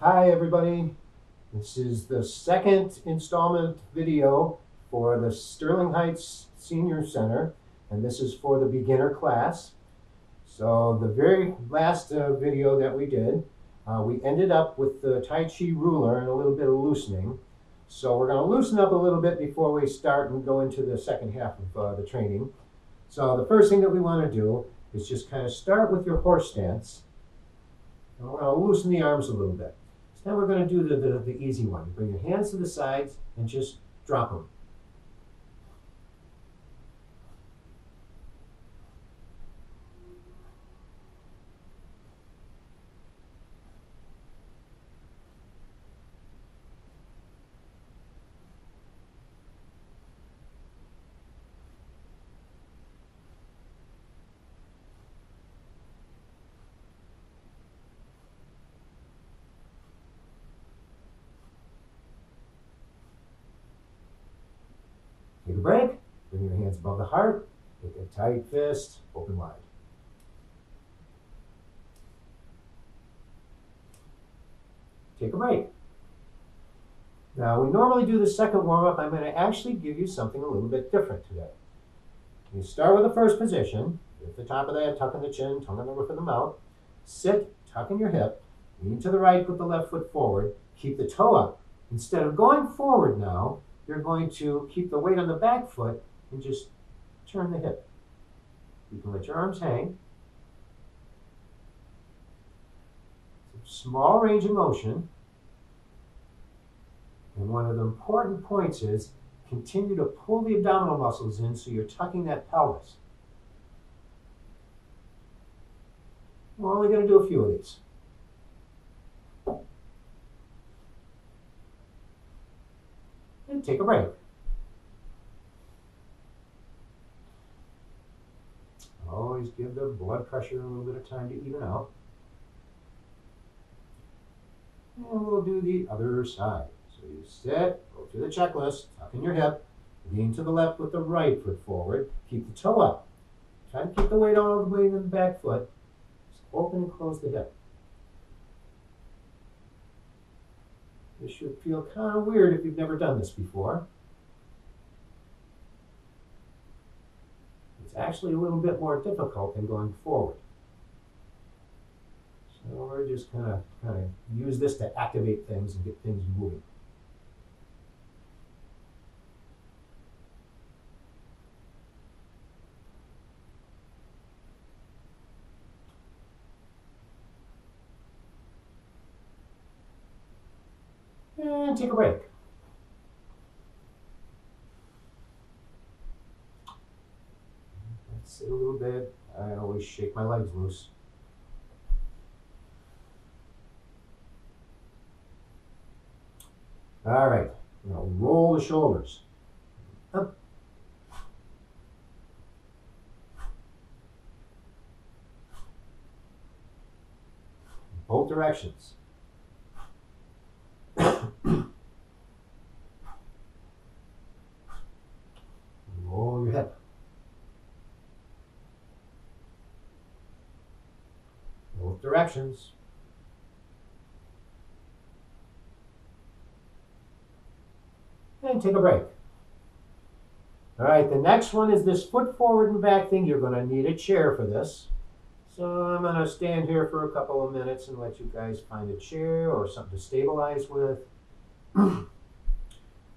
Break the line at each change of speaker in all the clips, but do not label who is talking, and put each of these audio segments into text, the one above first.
Hi everybody, this is the second installment video for the Sterling Heights Senior Center, and this is for the beginner class. So the very last video that we did, we ended up with the Tai Chi ruler and a little bit of loosening. So we're going to loosen up a little bit before we start and go into the second half of the training. So the first thing that we want to do is just kind of start with your horse stance. And we're going to loosen the arms a little bit. Now we're going to do the easy one. Bring your hands to the sides and just drop them. Take a break. Bring your hands above the heart. Take a tight fist. Open wide. Take a break. Now, we normally do the second warm-up. I'm going to actually give you something a little bit different today. You start with the first position. At the top of the head, tucking the chin, tongue on the roof of the mouth. Sit, tucking your hip. Lean to the right, put the left foot forward. Keep the toe up. Instead of going forward now, you're going to keep the weight on the back foot and just turn the hip. You can let your arms hang. Small range of motion. And one of the important points is continue to pull the abdominal muscles in so you're tucking that pelvis. We're only going to do a few of these. And take a break. Always give the blood pressure a little bit of time to even out. And we'll do the other side. So you sit, go through the checklist, tuck in your hip, lean to the left with the right foot forward, keep the toe up. Try to keep the weight all the way in the back foot. Just open and close the hip. This should feel kind of weird if you've never done this before. It's actually a little bit more difficult than going forward. So we're just kind of use this to activate things and get things moving. And take a break. Let's sit a little bit. I always shake my legs loose. All right, now roll the shoulders up. Both directions. Roll your hip. Both directions. And take a break. All right, the next one is this foot forward and back thing. You're going to need a chair for this. So I'm going to stand here for a couple of minutes and let you guys find a chair or something to stabilize with.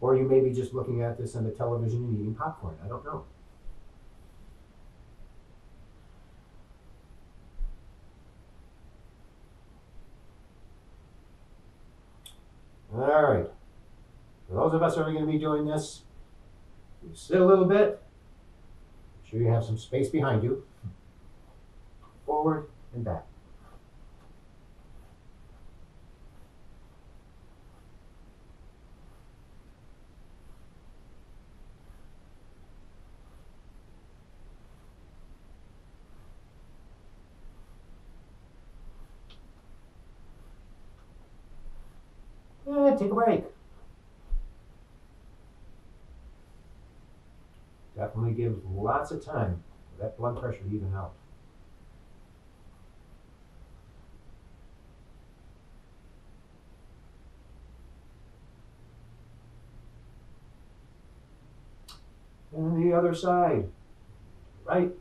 Or you may be just looking at this on the television and eating popcorn. I don't know. All right. For those of us who are going to be doing this, you sit a little bit. Make sure you have some space behind you. Forward and back. And take a break. Definitely gives lots of time for that blood pressure to even out. the other side. Right.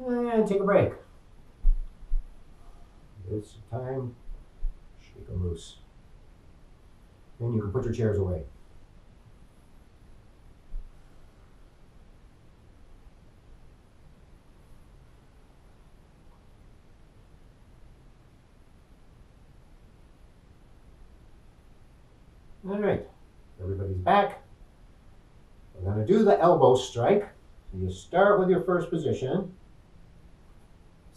And take a break. It's time. Shake them loose. Then you can put your chairs away. All right, everybody's back. We're going to do the elbow strike. So you start with your first position.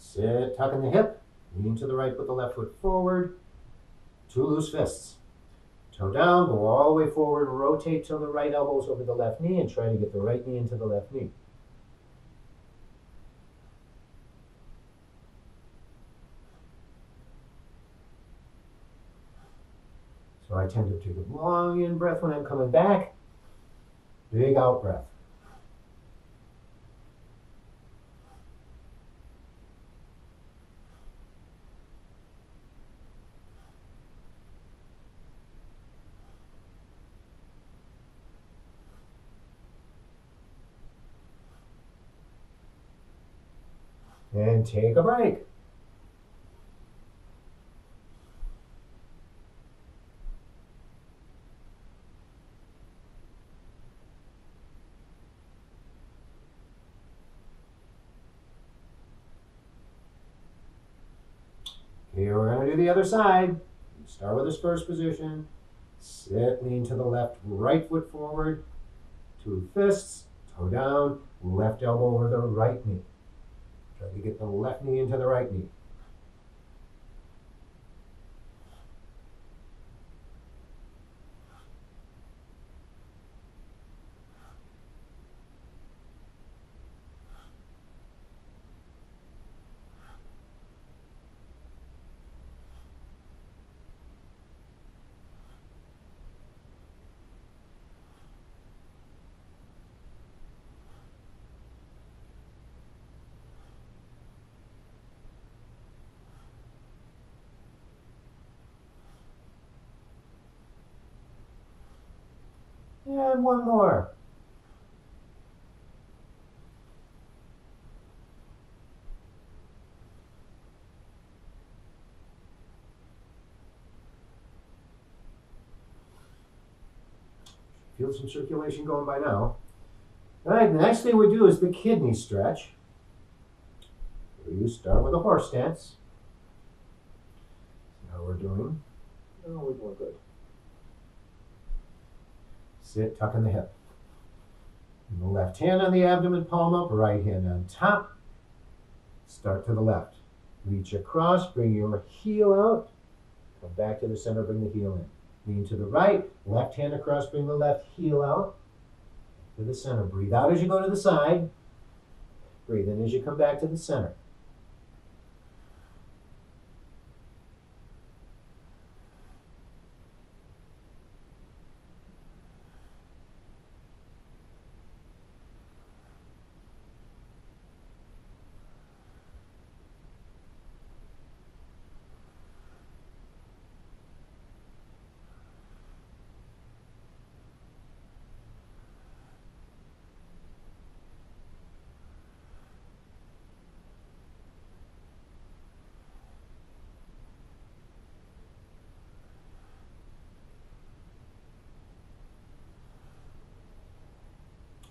Sit, tuck in the hip, lean to the right, put the left foot forward. 2 loose fists. Toe down, go all the way forward, rotate till the right elbow's over the left knee, and try to get the right knee into the left knee. So I tend to take a long in breath when I'm coming back, big out breath. And take a break. Okay, we're going to do the other side. Start with this first position. Sit, lean to the left, right foot forward. 2 fists, toe down, left elbow over the right knee. Try to get the left knee into the right knee. And one more. Feel some circulation going by now. All right, the next thing we do is the kidney stretch. So you start with a horse stance. See how we're doing? Oh, we're doing good. Sit, tuck in the hip. And the left hand on the abdomen, palm up, right hand on top. Start to the left. Reach across, bring your heel out. Come back to the center, bring the heel in. Lean to the right, left hand across, bring the left heel out. To the center. Breathe out as you go to the side. Breathe in as you come back to the center.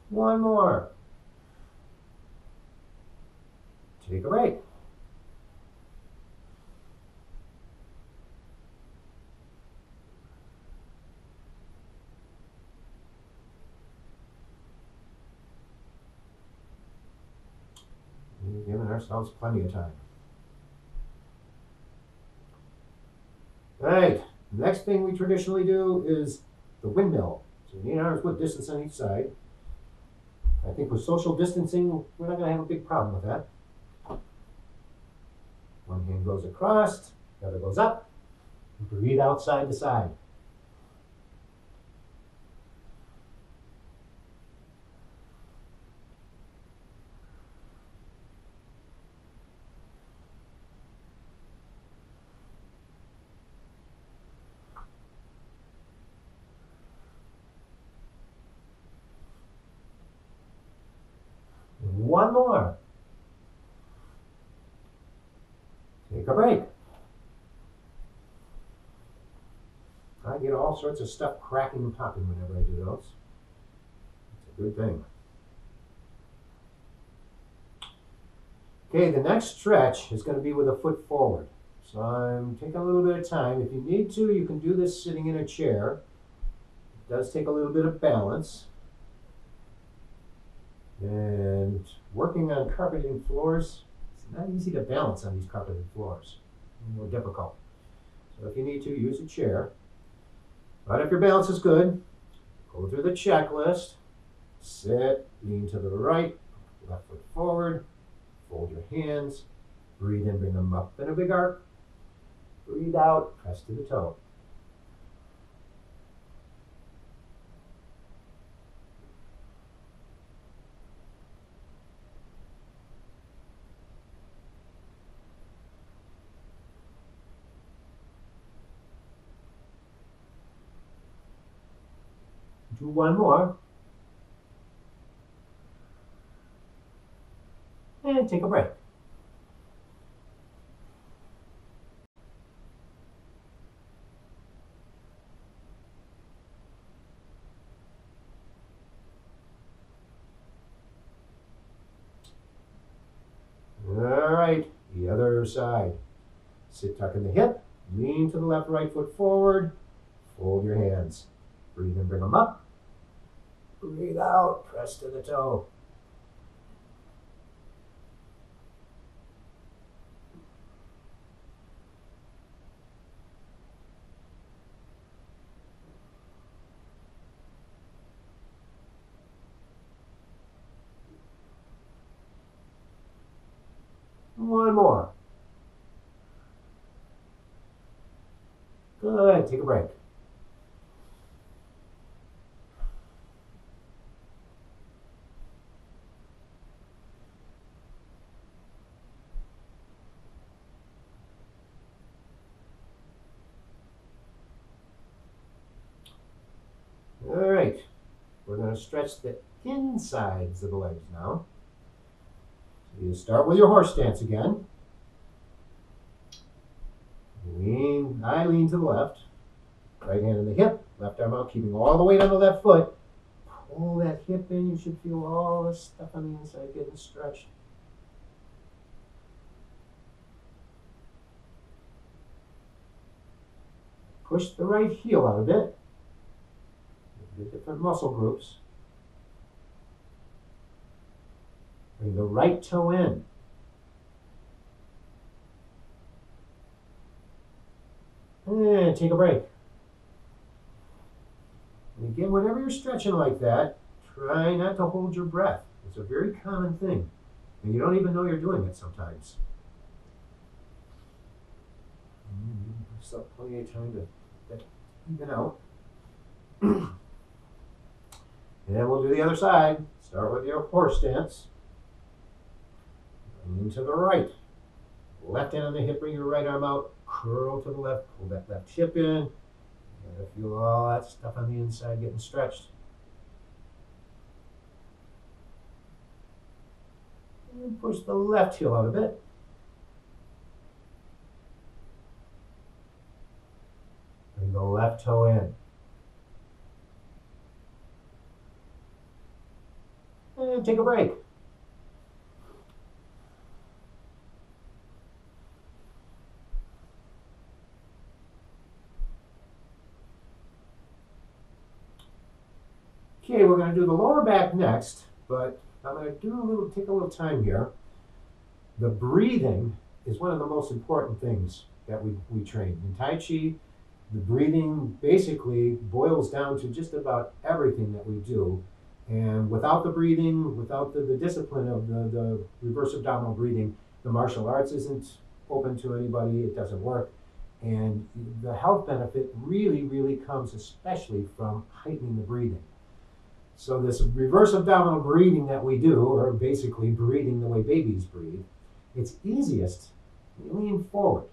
One more. Take a break. We're giving ourselves plenty of time. All right, next thing we traditionally do is the windmill. So knee and arms with distance on each side. I think with social distancing, we're not going to have a big problem with that. One hand goes across, the other goes up. Breathe out side to side. One more. Take a break. I get all sorts of stuff cracking and popping whenever I do those. It's a good thing. Okay, the next stretch is going to be with a foot forward. So I'm taking a little bit of time. If you need to, you can do this sitting in a chair. It does take a little bit of balance. And working on carpeted floors, it's not easy to balance on these carpeted floors. It's more difficult. So if you need to, use a chair. But if your balance is good, go through the checklist. Sit, lean to the right, left foot forward, fold your hands, breathe in, bring them up in a big arc. Breathe out, press to the toe. Do one more. And take a break. All right, the other side. Sit, tuck in the hip, lean to the left, right foot forward, fold your hands. Breathe in, bring them up. Breathe out, press to the toe. One more. Good, take a break. All right, we're going to stretch the insides of the legs now. So you start with your horse stance again. I lean to the left, right hand in the hip, left arm out, keeping all the weight on the left foot. Pull that hip in, you should feel all this stuff on the inside getting stretched. Push the right heel out a bit. The different muscle groups. Bring the right toe in. And take a break. And again, whenever you're stretching like that, try not to hold your breath. It's a very common thing. And you don't even know you're doing it sometimes. Still plenty of time to even out. And then we'll do the other side. Start with your horse stance. Lean to the right. Left hand on the hip, bring your right arm out. Curl to the left, pull that left hip in. You gotta feel all that stuff on the inside getting stretched. And push the left heel out a bit. Bring the left toe in. And take a break. Okay, we're going to do the lower back next, but I'm going to take a little time here. The breathing is one of the most important things that we train. In Tai Chi, the breathing basically boils down to just about everything that we do. And without the breathing, without the discipline of the reverse abdominal breathing, the martial arts isn't open to anybody, it doesn't work. And the health benefit really, really comes especially from heightening the breathing. So this reverse abdominal breathing that we do, or basically breathing the way babies breathe, it's easiest when you lean forward.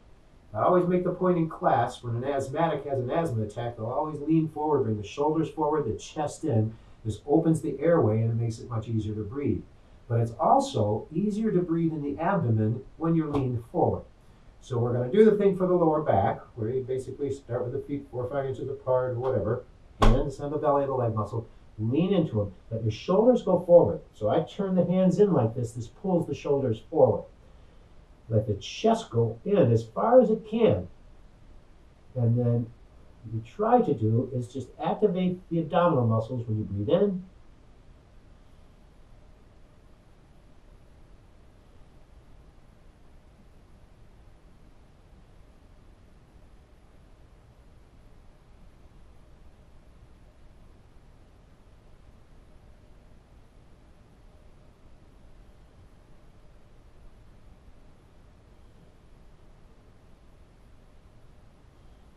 I always make the point in class, when an asthmatic has an asthma attack, they'll always lean forward, bring the shoulders forward, the chest in. This opens the airway and it makes it much easier to breathe. but it's also easier to breathe in the abdomen when you're leaning forward. So we're going to do the thing for the lower back, where you basically start with the feet 4 or 5 inches apart or whatever, hands on the belly of the leg muscle, lean into them, let your shoulders go forward. So I turn the hands in like this pulls the shoulders forward. Let the chest go in as far as it can. And then what you try to do is just activate the abdominal muscles when you breathe in.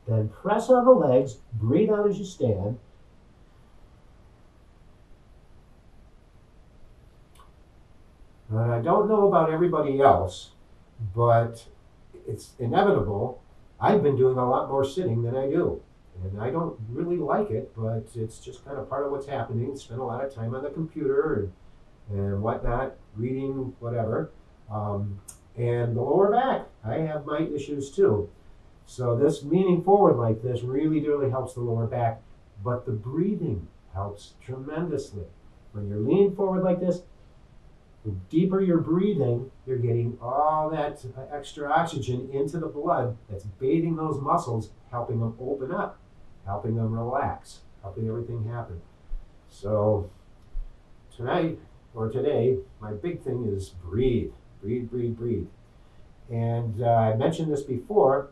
Then press on the legs, breathe out as you stand. And I don't know about everybody else, but it's inevitable. I've been doing a lot more sitting than I do. And I don't really like it, but it's just kind of part of what's happening. Spend a lot of time on the computer and whatnot, reading, whatever. And the lower back, I have my issues too. So this leaning forward like this really helps the lower back, but the breathing helps tremendously. When you're leaning forward like this, the deeper you're breathing, you're getting all that extra oxygen into the blood that's bathing those muscles, helping them open up, helping them relax, helping everything happen. So tonight, or today, my big thing is breathe, breathe, breathe, breathe. And I mentioned this before,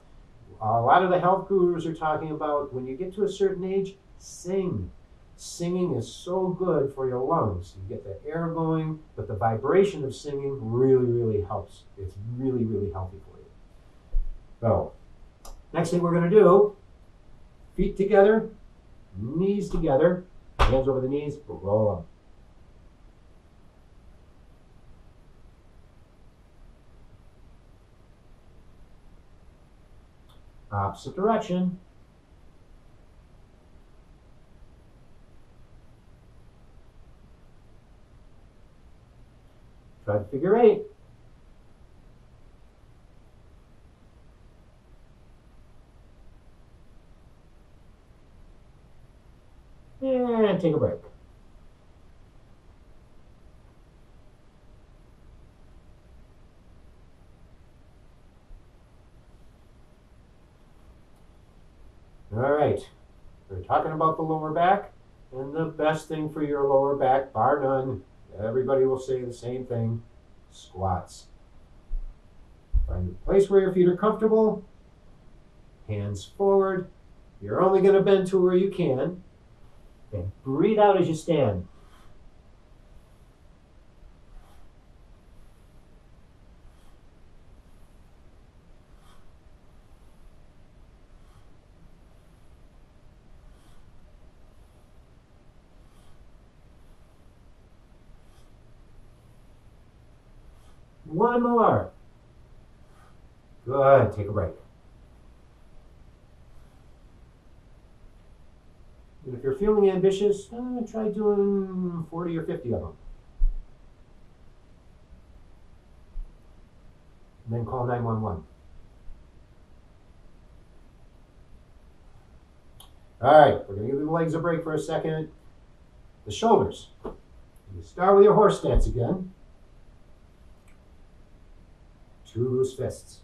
a lot of the health gurus are talking about when you get to a certain age, sing. Singing is so good for your lungs. You get the air going, but the vibration of singing really helps. It's really healthy for you. So, next thing we're going to do, feet together, knees together, hands over the knees, roll up. Opposite direction. Try the figure 8. And take a break. All right, we're talking about the lower back, and the best thing for your lower back, bar none, everybody will say the same thing, squats. Find a place where your feet are comfortable, hands forward. You're only going to bend to where you can, and breathe out as you stand. One more. Good. Take a break. And if you're feeling ambitious, try doing 40 or 50 of them. And then call 911. All right, we're going to give the legs a break for a second. The shoulders. You start with your horse stance again. 2 loose fists.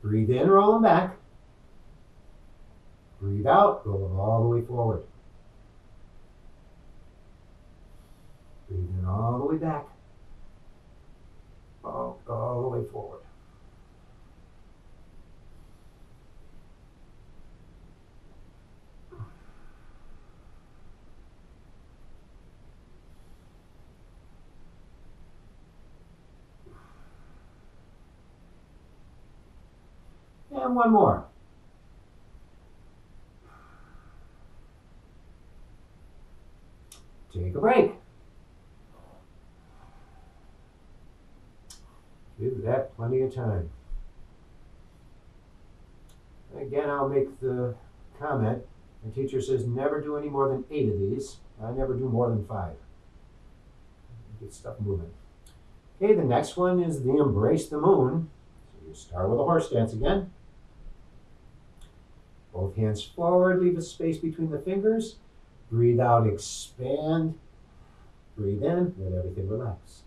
Breathe in, roll them back. Breathe out, roll them all the way forward. Breathe in all the way back. All the way forward. And one more. Take a break. Give that plenty of time. Again, I'll make the comment. The teacher says never do any more than 8 of these. I never do more than 5. Get stuff moving. Okay, the next one is the embrace the moon. So you start with a horse stance again. Both hands forward, leave a space between the fingers. Breathe out, expand. Breathe in, let everything relax.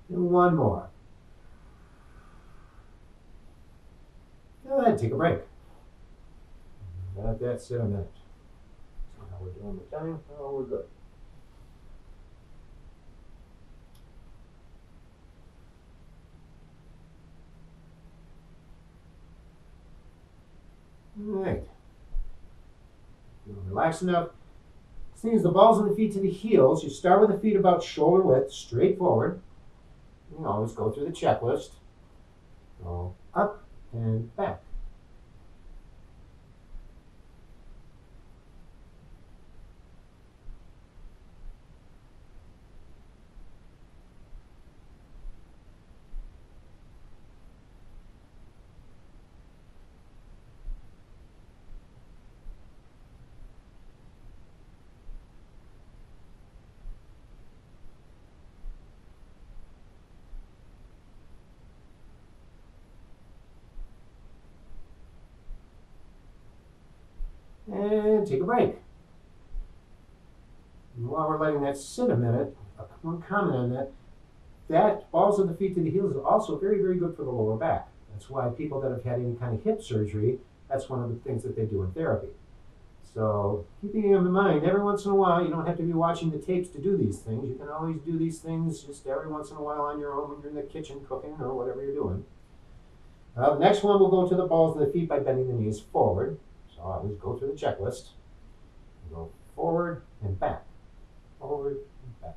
And one more. And take a break. Let that sit a minute. See how we're doing the time? Oh, we're good. All right. Relax enough. Sneeze the balls of the feet to the heels. You start with the feet about shoulder width, straight forward. You can always go through the checklist. Go up and back. And take a break. And while we're letting that sit a minute, one comment on that, that balls of the feet to the heels is also very, very good for the lower back. That's why people that have had any kind of hip surgery, that's one of the things that they do in therapy. So keeping in mind, every once in a while, you don't have to be watching the tapes to do these things. You can always do these things just every once in a while on your own when you're in the kitchen cooking or whatever you're doing. The next one will go to the balls of the feet by bending the knees forward. So I always go through the checklist. Go forward and back. Forward and back.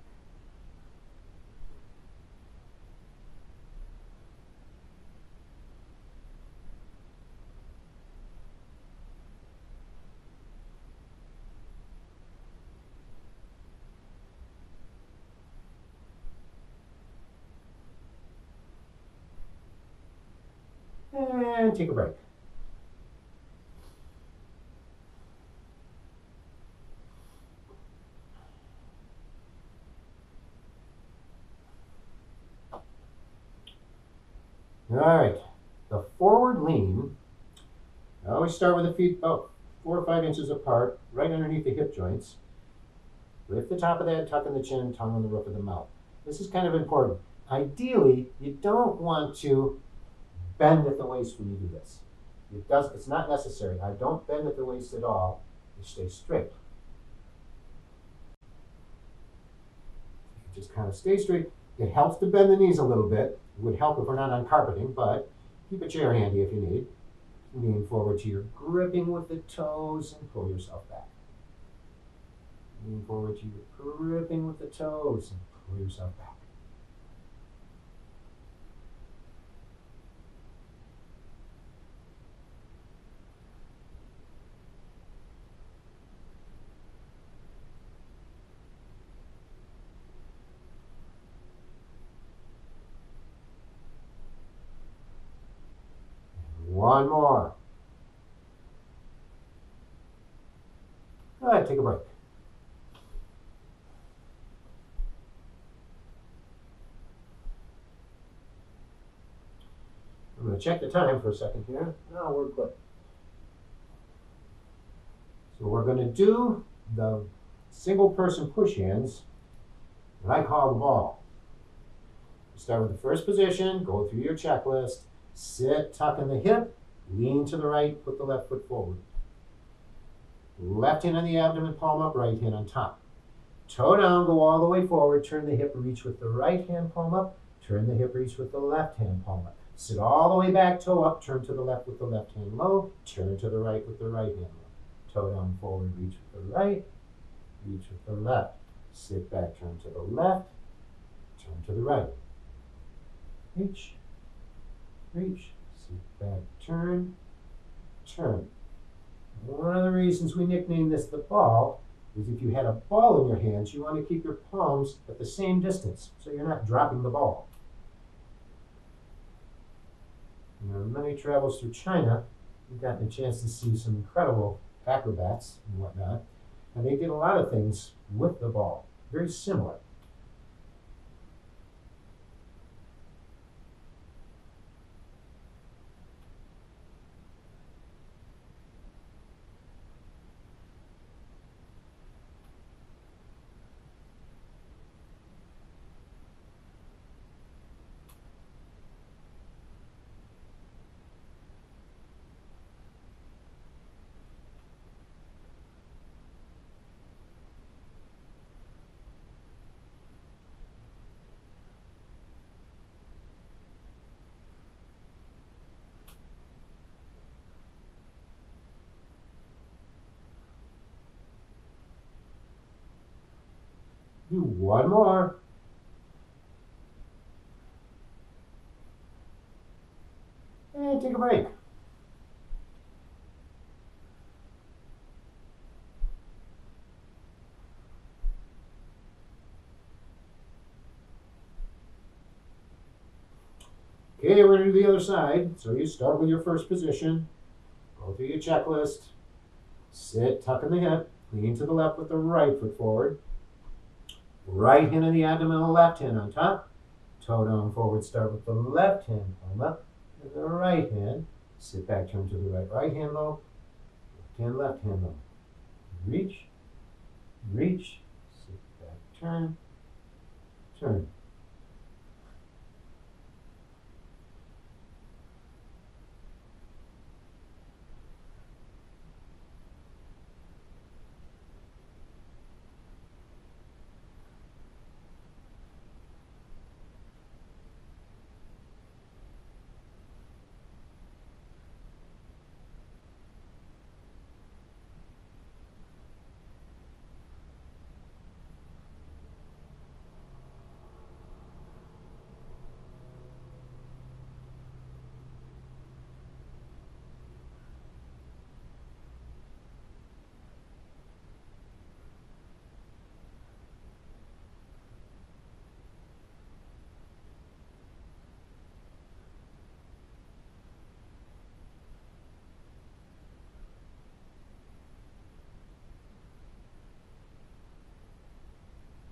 And take a break. All right, the forward lean. I always start with the feet about 4 or 5 inches apart, right underneath the hip joints. Lift the top of the head, tuck in the chin, tongue on the roof of the mouth. This is kind of important. Ideally, you don't want to bend at the waist when you do this. It's not necessary. I don't bend at the waist at all. You stay straight. You just kind of stay straight. It helps to bend the knees a little bit. It would help if we're not on carpeting, but keep a chair handy if you need. Lean forward to your gripping with the toes and pull yourself back. Lean forward to your gripping with the toes and pull yourself back. One more. All right, take a break. I'm going to check the time for a second here. No, we're good. So we're going to do the single person push hands that I call the ball. Start with the first position, go through your checklist, sit, tuck in the hip, lean to the right, put the left foot forward. Left hand on the abdomen, palm up, right hand on top. Toe down, go all the way forward, turn the hip, reach with the right hand, palm up, turn the hip, reach with the left hand, palm up. Sit all the way back, toe up, turn to the left with the left hand low, turn to the right with the right hand low. Toe down, forward, reach with the right, reach with the left. Sit back, turn to the left, turn to the right. Reach, reach, Sit back, turn, turn. One of the reasons we nicknamed this the ball is if you had a ball in your hands, you want to keep your palms at the same distance so you're not dropping the ball. Now, many travels through China, we've gotten a chance to see some incredible acrobats and whatnot, and they did a lot of things with the ball, very similar. Do one more. And take a break. Okay, we're going to do the other side. So you start with your first position. Go through your checklist. Sit, tuck in the hip. Lean to the left with the right foot forward. Right hand on the abdomen, the left hand on top. Toe down forward, start with the left hand, palm up, and the right hand. Sit back, turn to the right, right hand low, left hand low. Reach, reach, sit back, turn, turn.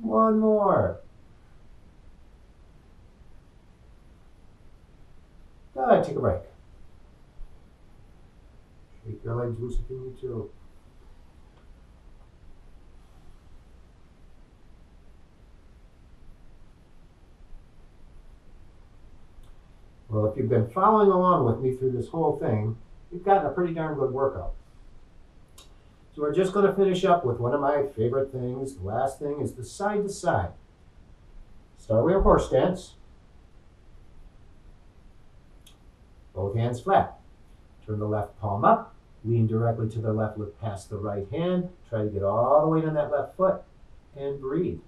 One more. Good, take a break. Shake your legs loose if you need to. Well, if you've been following along with me through this whole thing, you've gotten a pretty darn good workout. So we're just going to finish up with one of my favorite things. The last thing is the side to side. Start with a horse stance. Both hands flat. Turn the left palm up. Lean directly to the left, look past the right hand. Try to get all the weight on that left foot and breathe.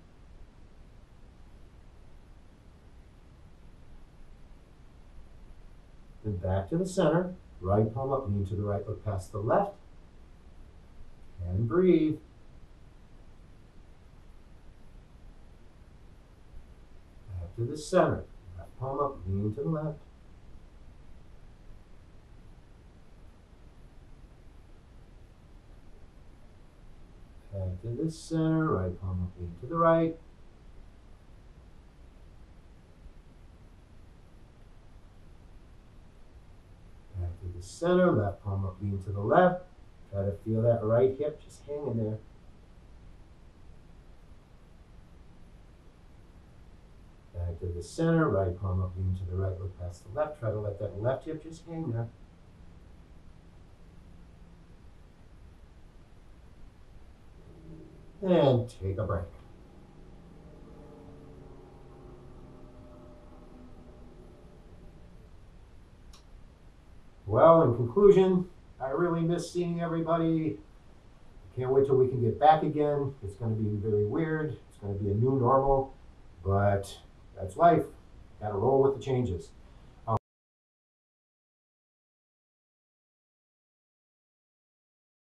Then back to the center. Right palm up, lean to the right, look past the left. And breathe. Back to the center. Left palm up, lean to the left. Back to the center. Right palm up, lean to the right. Back to the center. Left palm up, lean to the left. Try to feel that right hip just hanging there. Back to the center, right palm up, lean to the right, look past the left. Try to let that left hip just hang there. And take a break. Well, in conclusion, I really miss seeing everybody. Can't wait till we can get back again. It's going to be very weird. It's going to be a new normal, but that's life. Got to roll with the changes.